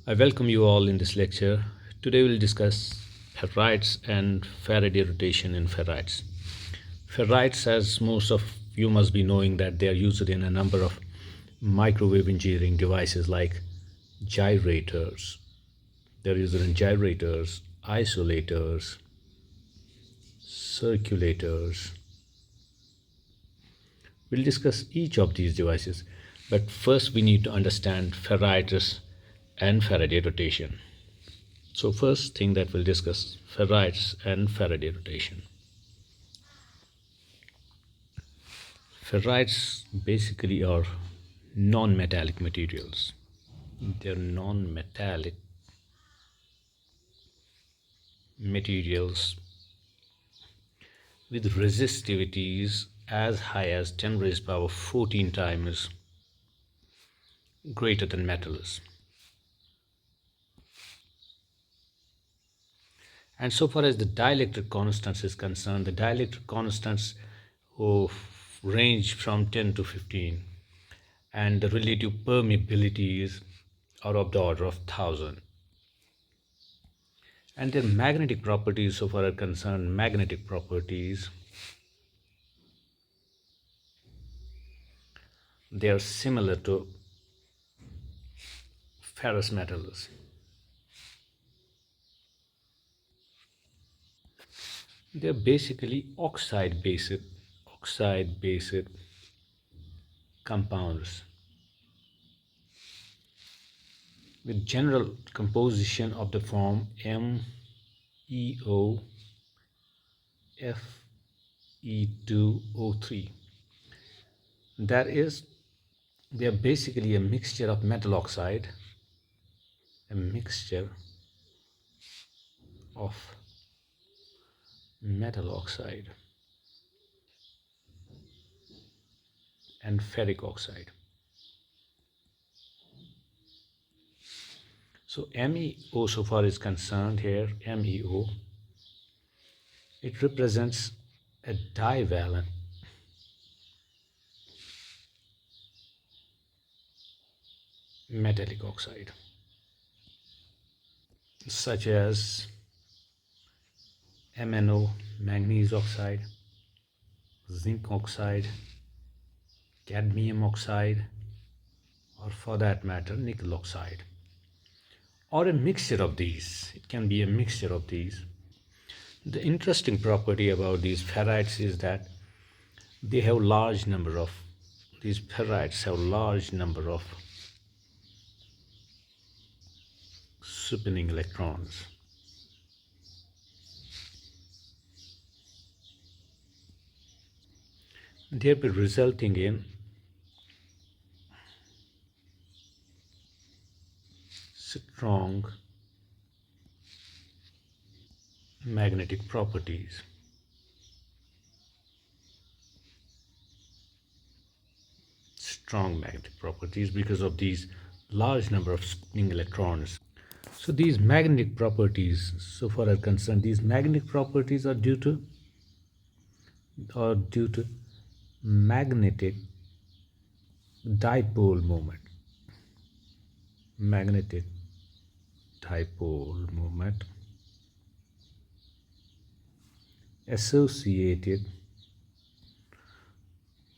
I welcome you all in this lecture. Today we'll discuss ferrites and Faraday rotation in ferrites. Ferrites, as most of you must be knowing, that they are used in a number of microwave engineering devices like gyrators. They're used in gyrators, isolators, circulators. We'll discuss each of these devices, but first we need to understand ferrites and Faraday rotation. So first thing that we'll discuss, ferrites and Faraday rotation. Ferrites basically are non-metallic materials. They're non-metallic materials with resistivities as high as 10 raised power 14 times greater than metals. And so far as the dielectric constants is concerned, the dielectric constants range from 10 to 15, and the relative permeabilities are of the order of 1000. And their magnetic properties, so far as concerned, magnetic properties, they are similar to ferrous metals. They are basically oxide based compounds with general composition of the form MEOFE2O3. That is, they are basically a mixture of metal oxide, a mixture of metal oxide and ferric oxide. So MEO, so far is concerned here, MEO, it represents a divalent metallic oxide, such as MnO, manganese oxide, zinc oxide, cadmium oxide, or for that matter, nickel oxide, or a mixture of these. It can be a mixture of these. The interesting property about these ferrites is that they have large number of these ferrites have large number of spinning electrons. Thereby resulting in strong magnetic properties. Strong magnetic properties because of these large number of spinning electrons. So these magnetic properties, so far as concerned, these magnetic properties are due to magnetic dipole moment. Magnetic dipole moment associated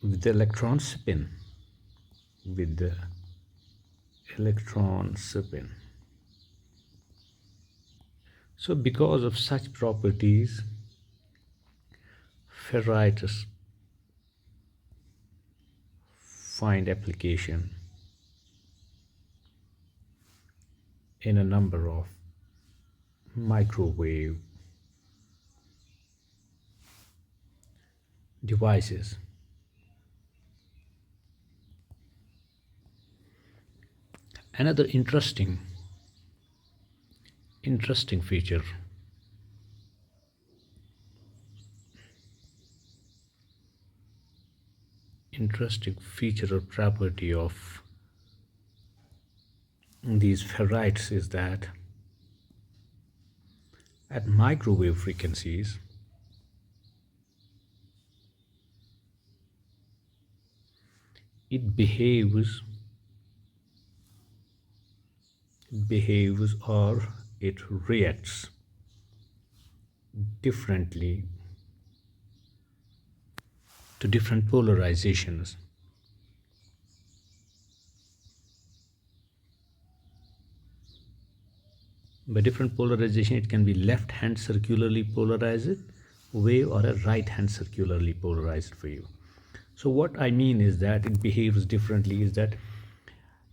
with the electron spin. With the electron spin. So because of such properties, ferrites find application in a number of microwave devices. Another interesting feature or property of these ferrites is that at microwave frequencies, it behaves behaves or it reacts differently to different polarizations. By different polarization, it can be left hand circularly polarized wave or a right hand circularly polarized wave. So what I mean is that it behaves differently is that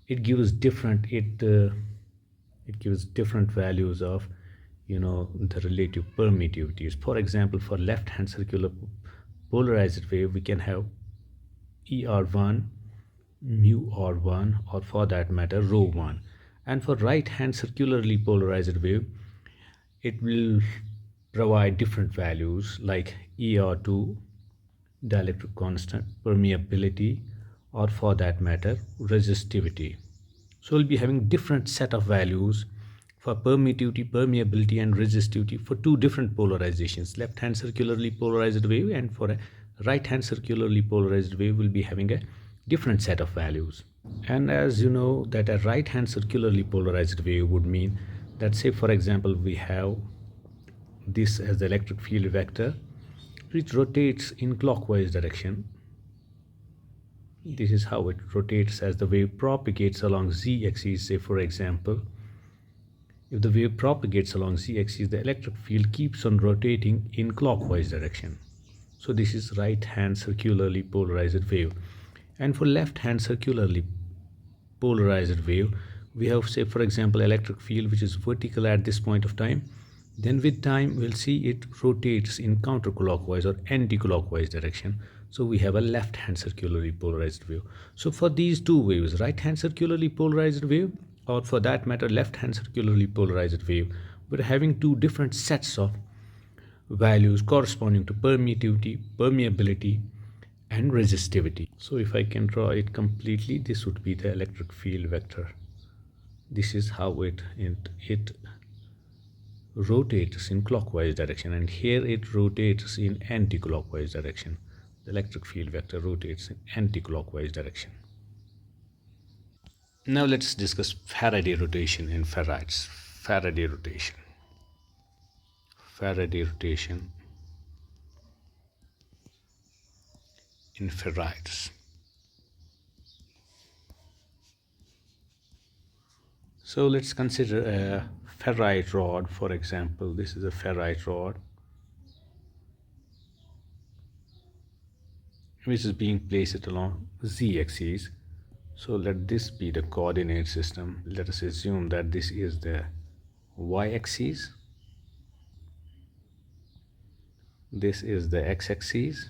it gives different it gives different values of the relative permittivities. For example, for left hand circular polarized wave we can have er1 mu r1 or for that matter rho1, and for right hand circularly polarized wave it will provide different values like er2 dielectric constant, permeability, or for that matter resistivity. So we'll be having different set of values for permittivity, permeability, and resistivity for two different polarizations, left hand circularly polarized wave and for a right hand circularly polarized wave will be having a different set of values. And as you know that a right hand circularly polarized wave would mean that, say for example, we have this as the electric field vector which rotates in clockwise direction. This is how it rotates as the wave propagates along z-axis. Say for example, if the wave propagates along z-axis, the electric field keeps on rotating in clockwise direction. So this is right hand circularly polarized wave. And for left hand circularly polarized wave, we have, say for example, electric field which is vertical at this point of time. Then with time we'll see it rotates in counterclockwise or anti-clockwise direction. So we have a left hand circularly polarized wave. So for these two waves, right hand circularly polarized wave or for that matter left hand circularly polarized wave, we're having two different sets of values corresponding to permittivity, permeability, and resistivity. So if I can draw it completely, this would be the electric field vector. This is how it rotates in clockwise direction, and here it rotates in anti-clockwise direction. The electric field vector rotates in anti-clockwise direction. Now let's discuss Faraday rotation in ferrites. Faraday rotation. Faraday rotation in ferrites. So let's consider a ferrite rod. For example, this is a ferrite rod which is being placed along z-axis. So let this be the coordinate system. Let us assume that this is the y-axis, this is the x-axis,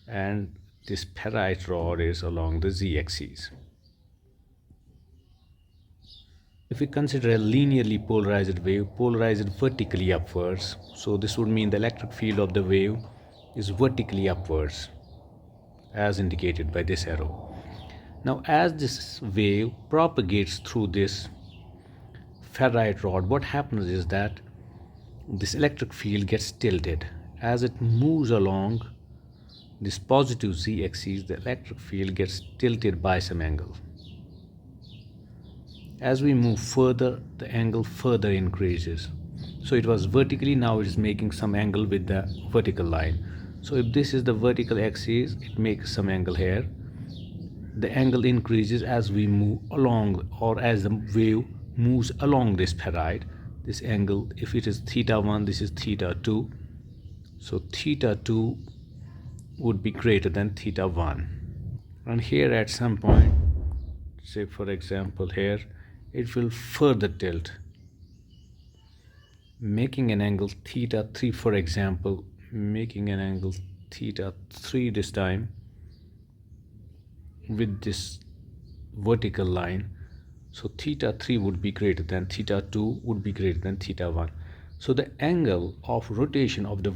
and this ferrite rod is along the z-axis. If we consider a linearly polarized wave, polarized vertically upwards, so this would mean the electric field of the wave is vertically upwards as indicated by this arrow. Now as this wave propagates through this ferrite rod, what happens is that this electric field gets tilted. As it moves along this positive z-axis, the electric field gets tilted by some angle. As we move further, the angle further increases. So it was vertically, now it is making some angle with the vertical line. So if this is the vertical axis, it makes some angle here. The angle increases as we move along, or as the wave moves along this ferrite. This angle, if it is θ1, this is θ2. So θ2 would be greater than θ1. And here at some point, say for example here, it will further tilt, making an angle θ3, for example, making an angle θ3 this time with this vertical line. So θ3 would be greater than θ2 would be greater than θ1. So the angle of rotation of the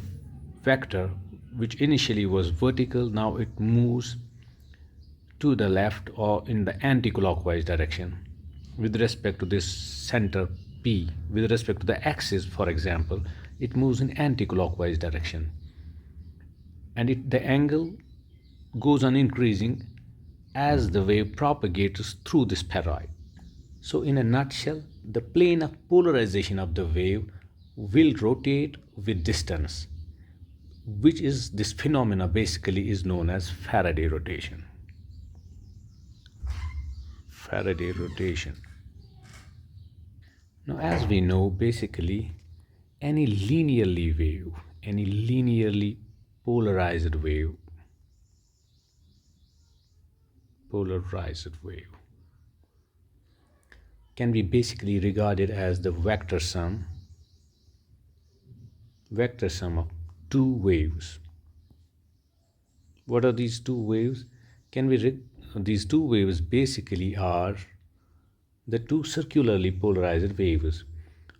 vector, which initially was vertical, now it moves to the left or in the anti-clockwise direction with respect to this center P. With respect to the axis, for example, it moves in anti-clockwise direction, and the angle goes on increasing as the wave propagates through the spheroid. So, in a nutshell, the plane of polarization of the wave will rotate with distance, which is this phenomena basically is known as Faraday rotation. Faraday rotation. Now, as we know, basically any linearly polarized wave can be basically regarded as the vector sum of two waves. What are these two waves? These two waves basically are the two circularly polarized waves.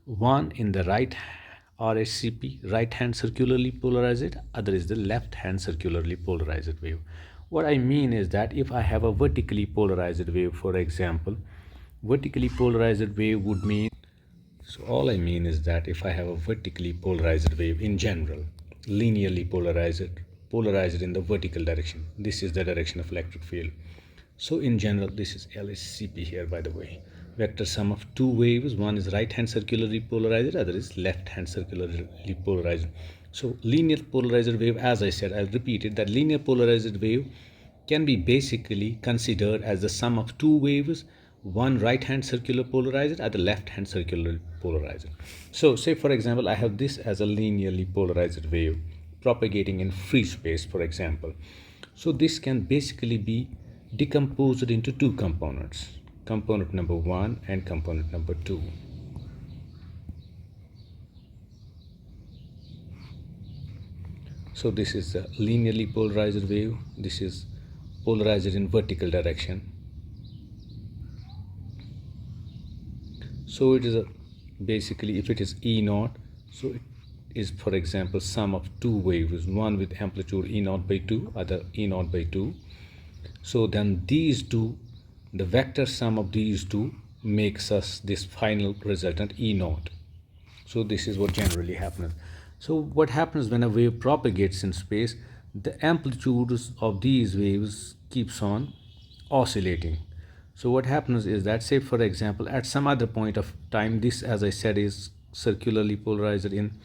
One in the right RHCP, right hand circularly polarized, other is the left hand circularly polarized wave. What I mean is that if I have a vertically polarized wave, for example, vertically polarized wave would mean, so all I mean is that if I have a vertically polarized wave in general, linearly polarized in the vertical direction, this is the direction of electric field. So in general, this is LHCP here, by the way. Vector sum of two waves, one is right hand circularly polarized, other is left hand circularly polarized. So linear polarized wave, as I said, I'll repeat it, that linear polarized wave can be basically considered as the sum of two waves, one right hand circular polarized, other left hand circular polarized. So say for example, I have this as a linearly polarized wave propagating in free space, for example. So this can basically be decomposed into two components, component number 1 and component number 2. So this is a linearly polarized wave, this is polarized in vertical direction. So it is basically, if it is E0, so it is, for example, sum of two waves, one with amplitude E0 by 2, other E0 by 2. So then these two, the vector sum of these two makes us this final resultant E0. So this is what generally happens. So what happens when a wave propagates in space, the amplitudes of these waves keeps on oscillating. So what happens is that, say for example, at some other point of time, this, as I said, is circularly polarized in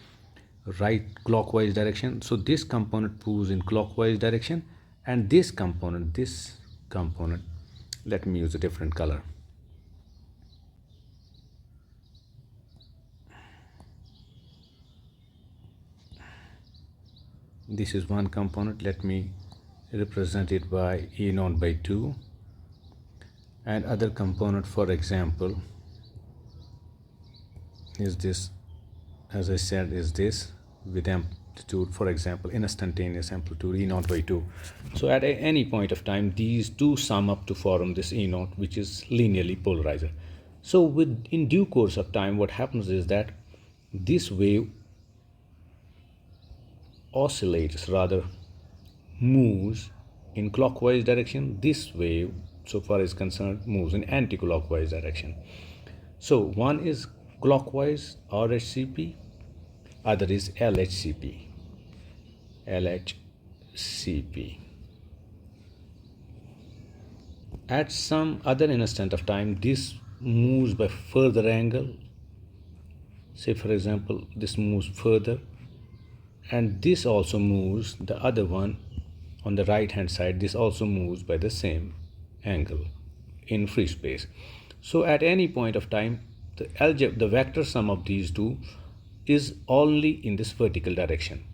right clockwise direction. So this component moves in clockwise direction, and this component, let me use a different color. This is one component, let me represent it by E0 by 2, and other component, for example, is this, as I said, is this with amplitude, for example, instantaneous amplitude E0 by 2. So at any point of time, these two sum up to form this E0, which is linearly polarized. So in due course of time, what happens is that this wave oscillates, rather moves in clockwise direction. This wave, so far as concerned, moves in anti-clockwise direction. So one is clockwise RHCP, other is LHCP. At some other instant of time, this moves by further angle. Say for example, this moves further, and this also moves, the other one on the right hand side, this also moves by the same angle in free space. So at any point of time, the vector sum of these two is only in this vertical direction.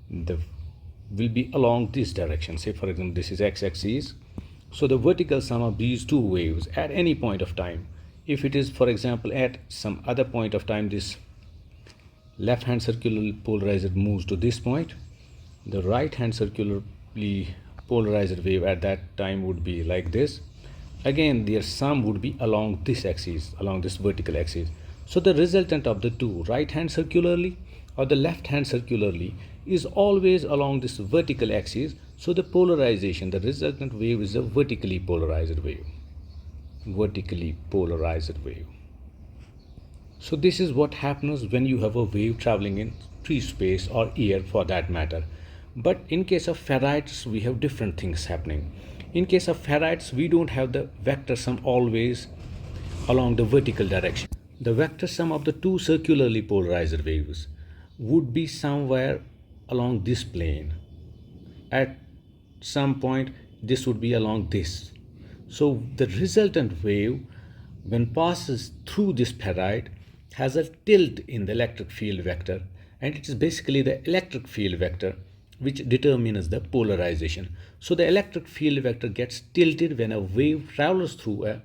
Will be along this direction. Say for example, this is x-axis. So the vertical sum of these two waves at any point of time, if it is, for example, at some other point of time, this left hand circularly polarized moves to this point, the right hand circularly polarized wave at that time would be like this. Again, their sum would be along this axis, along this vertical axis. So the resultant of the two, right hand circularly or the left hand circularly, is always along this vertical axis. So the polarization, the resultant wave, is a vertically polarized wave. So this is what happens when you have a wave traveling in free space or air for that matter. But in case of ferrites, we have different things happening. In case of ferrites, we don't have the vector sum always along the vertical direction. The vector sum of the two circularly polarized waves would be somewhere along this plane. At some point, this would be along this. So the resultant wave, when passes through this ferrite, has a tilt in the electric field vector, and it is basically the electric field vector which determines the polarization. So the electric field vector gets tilted when a wave travels through a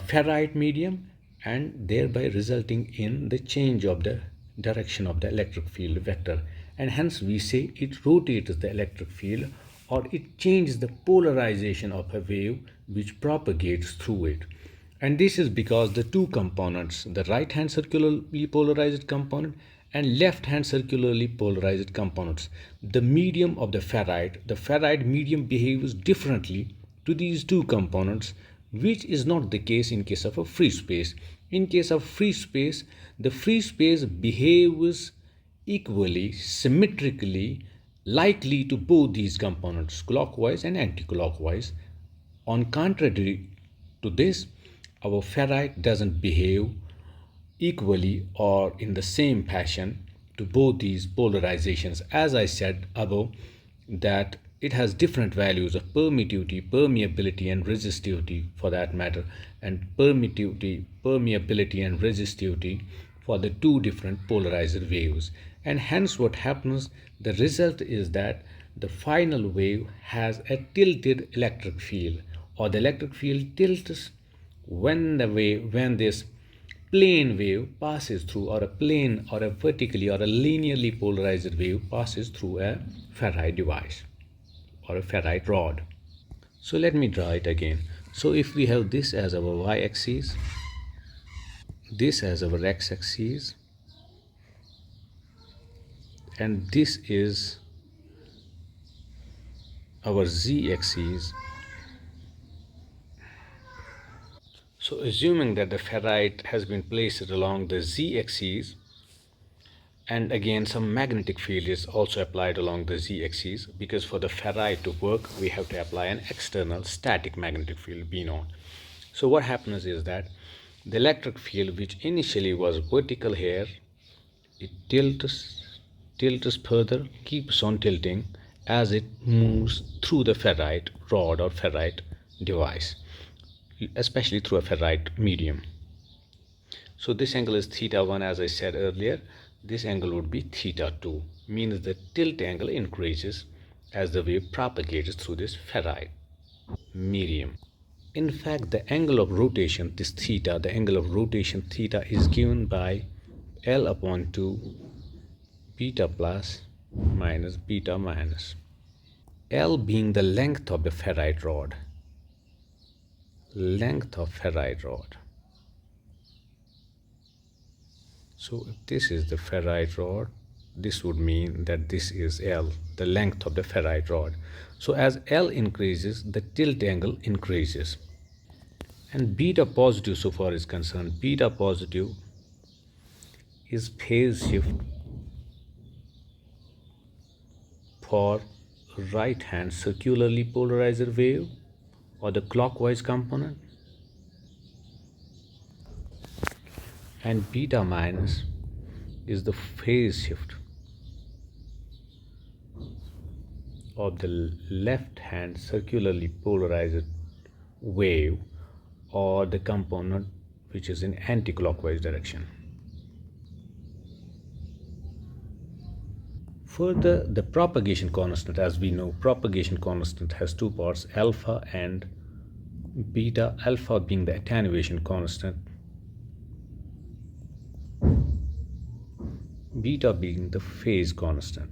ferrite medium, and thereby resulting in the change of the direction of the electric field vector, and hence we say it rotates the electric field, or it changes the polarization of a wave which propagates through it. And this is because the two components, the right hand circularly polarized component and left hand circularly polarized components, the medium of the ferrite medium behaves differently to these two components, which is not the case in case of a free space. In case of free space, the free space behaves equally, symmetrically, likely to both these components, clockwise and anti-clockwise. On contrary to this, our ferrite doesn't behave equally or in the same fashion to both these polarizations. As I said above, that it has different values of permittivity, permeability, and resistivity for that matter, and permittivity, permeability, and resistivity for the two different polarized waves. And hence, what happens, the result is that the final wave has a tilted electric field, or the electric field tilts when this plane wave passes through, or a plane or a vertically or a linearly polarized wave passes through a ferrite device or a ferrite rod. So let me draw it again. So if we have this as our y-axis, this as our x-axis, and this is our z-axis. So assuming that the ferrite has been placed along the z-axis, and again some magnetic field is also applied along the z-axis, because for the ferrite to work we have to apply an external static magnetic field B0. So what happens is that the electric field, which initially was vertical here, it tilts further, keeps on tilting as it moves through the ferrite rod or ferrite device, especially through a ferrite medium. So this angle is theta 1, as I said earlier. This angle would be theta 2, means the tilt angle increases as the wave propagates through this ferrite medium. In fact, the angle of rotation, this theta, the angle of rotation theta, is given by L upon 2 beta plus minus beta minus. L being the length of the ferrite rod. Length of ferrite rod. So if this is the ferrite rod, this would mean that this is L, the length of the ferrite rod. So as L increases, the tilt angle increases. And beta positive, so far is concerned, beta positive is phase shift for right hand circularly polarized wave or the clockwise component, and beta minus is the phase shift of the left hand circularly polarized wave or the component which is in anti-clockwise direction. Further, the propagation constant, as we know, propagation constant has two parts, alpha and beta, alpha being the attenuation constant, beta being the phase constant.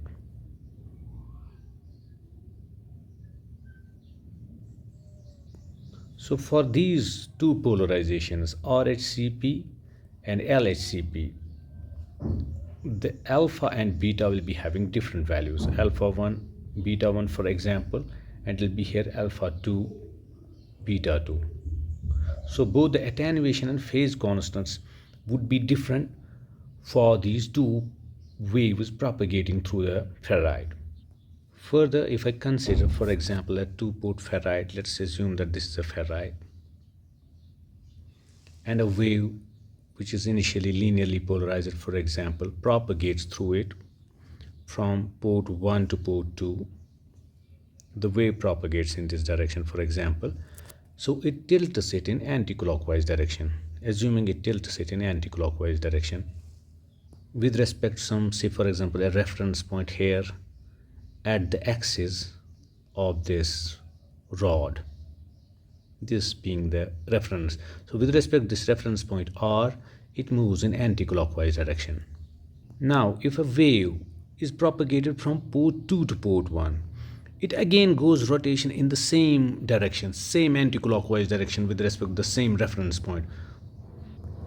So for these two polarizations, RHCP and LHCP, the alpha and beta will be having different values. Alpha 1, beta 1, for example, and it will be here alpha 2, beta 2. So both the attenuation and phase constants would be different for these two waves propagating through the ferrite. Further, if I consider, for example, a two-port ferrite, let's assume that this is a ferrite, and a wave which is initially linearly polarized, for example, propagates through it from port 1 to port 2. The wave propagates in this direction, for example, so it tilts it in anti-clockwise direction. Assuming it tilts it in anti-clockwise direction with respect to some, say for example, a reference point here at the axis of this rod, this being the reference. So with respect to this reference point R, it moves in anti-clockwise direction. Now if a wave is propagated from port 2 to port 1, it again goes rotation in the same direction, same anti-clockwise direction with respect to the same reference point.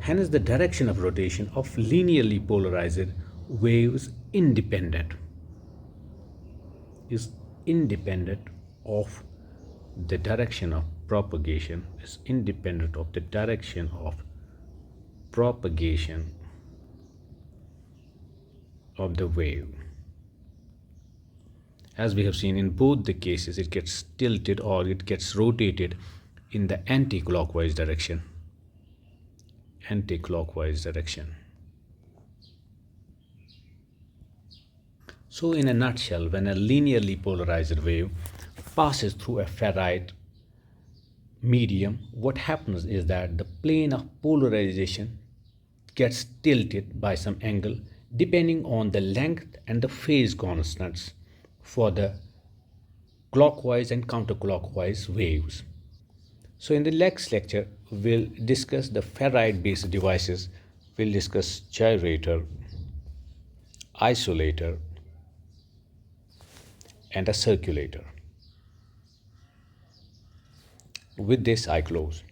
Hence the direction of rotation of linearly polarized waves is independent of the direction of propagation, is independent of the direction of propagation of the wave. As we have seen in both the cases, it gets tilted or it gets rotated in the anti-clockwise direction. So in a nutshell, when a linearly polarized wave passes through a ferrite medium, what happens is that the plane of polarization gets tilted by some angle depending on the length and the phase constants for the clockwise and counterclockwise waves. So in the next lecture, we'll discuss the ferrite based devices. We'll discuss gyrator, isolator, and a circulator. With this, I close.